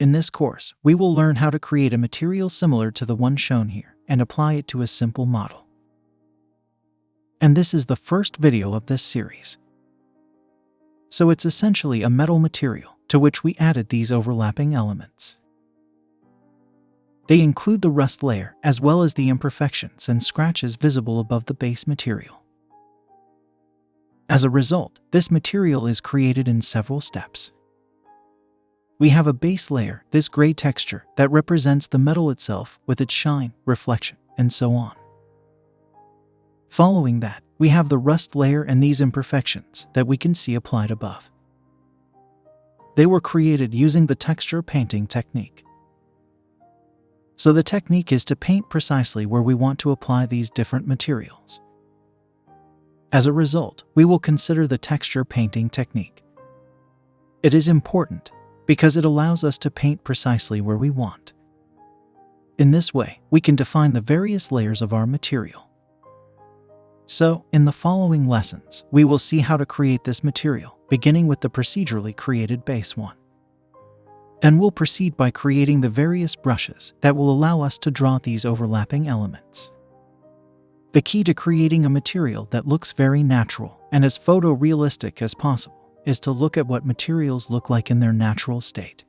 In this course, we will learn how to create a material similar to the one shown here and apply it to a simple model. And this is the first video of this series. So it's essentially a metal material to which we added these overlapping elements. They include the rust layer as well as the imperfections and scratches visible above the base material. As a result, this material is created in several steps. We have a base layer, this gray texture, that represents the metal itself with its shine, reflection, and so on. Following that, we have the rust layer and these imperfections that we can see applied above. They were created using the texture painting technique. So the technique is to paint precisely where we want to apply these different materials. As a result, we will consider the texture painting technique. It is important because it allows us to paint precisely where we want. In this way, we can define the various layers of our material. So, in the following lessons, we will see how to create this material, beginning with the procedurally created base one. Then we'll proceed by creating the various brushes that will allow us to draw these overlapping elements. The key to creating a material that looks very natural and as photorealistic as possible is to look at what materials look like in their natural state.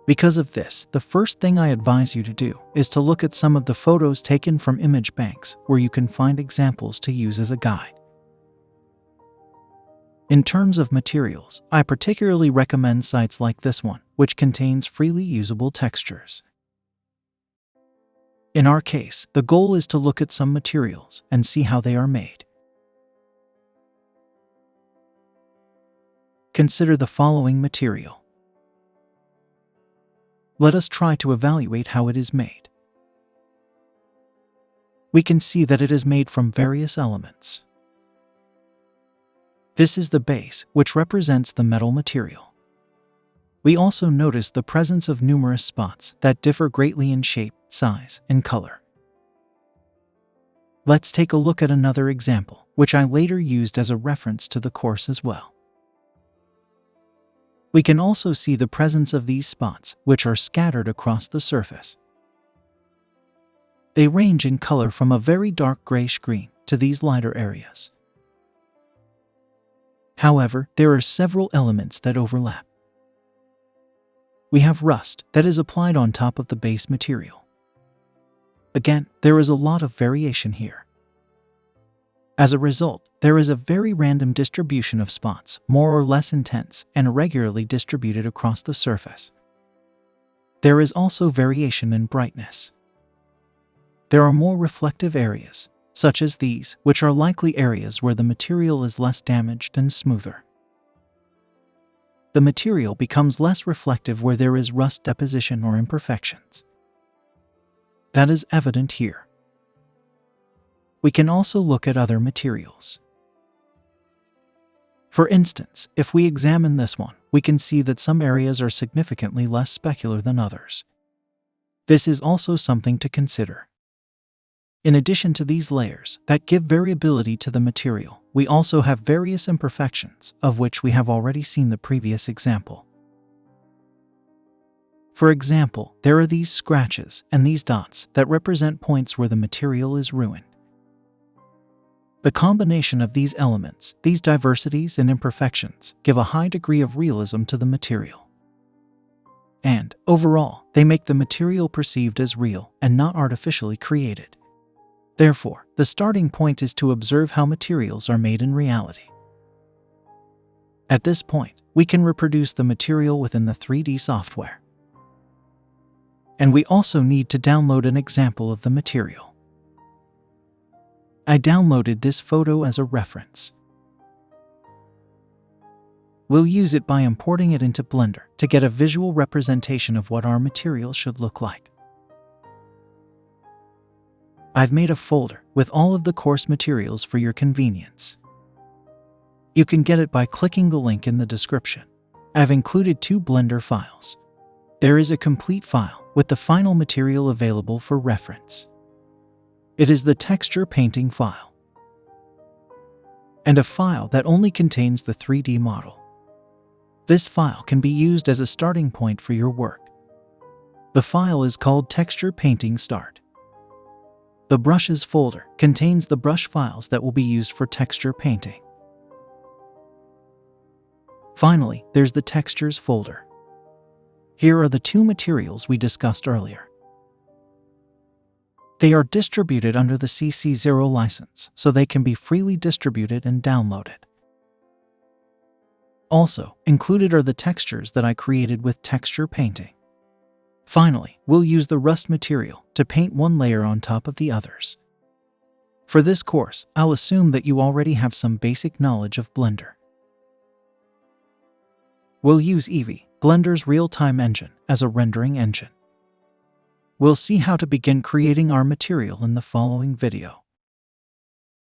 Because of this, the first thing I advise you to do is to look at some of the photos taken from image banks where you can find examples to use as a guide. In terms of materials, I particularly recommend sites like this one, which contains freely usable textures. In our case, the goal is to look at some materials and see how they are made. Consider the following material. Let us try to evaluate how it is made. We can see that it is made from various elements. This is the base, which represents the metal material. We also notice the presence of numerous spots that differ greatly in shape, size, and color. Let's take a look at another example, which I later used as a reference to the course as well. We can also see the presence of these spots, which are scattered across the surface. They range in color from a very dark grayish-green to these lighter areas. However, there are several elements that overlap. We have rust that is applied on top of the base material. Again, there is a lot of variation here. As a result, there is a very random distribution of spots, more or less intense and irregularly distributed across the surface. There is also variation in brightness. There are more reflective areas, such as these, which are likely areas where the material is less damaged and smoother. The material becomes less reflective where there is rust deposition or imperfections. That is evident here. We can also look at other materials. For instance, if we examine this one, we can see that some areas are significantly less specular than others. This is also something to consider. In addition to these layers that give variability to the material, we also have various imperfections, of which we have already seen the previous example. For example, there are these scratches and these dots that represent points where the material is ruined. The combination of these elements, these diversities and imperfections, give a high degree of realism to the material. And, overall, they make the material perceived as real and not artificially created. Therefore, the starting point is to observe how materials are made in reality. At this point, we can reproduce the material within the 3D software. And we also need to download an example of the material. I downloaded this photo as a reference. We'll use it by importing it into Blender to get a visual representation of what our material should look like. I've made a folder with all of the course materials for your convenience. You can get it by clicking the link in the description. I've included 2 Blender files. There is a complete file with the final material available for reference. It is the texture painting file, and a file that only contains the 3D model. This file can be used as a starting point for your work. The file is called Texture Painting Start. The Brushes folder contains the brush files that will be used for texture painting. Finally, there's the Textures folder. Here are the two materials we discussed earlier. They are distributed under the CC0 license, so they can be freely distributed and downloaded. Also, included are the textures that I created with texture painting. Finally, we'll use the rust material to paint one layer on top of the others. For this course, I'll assume that you already have some basic knowledge of Blender. We'll use Eevee, Blender's real-time engine, as a rendering engine. We'll see how to begin creating our material in the following video.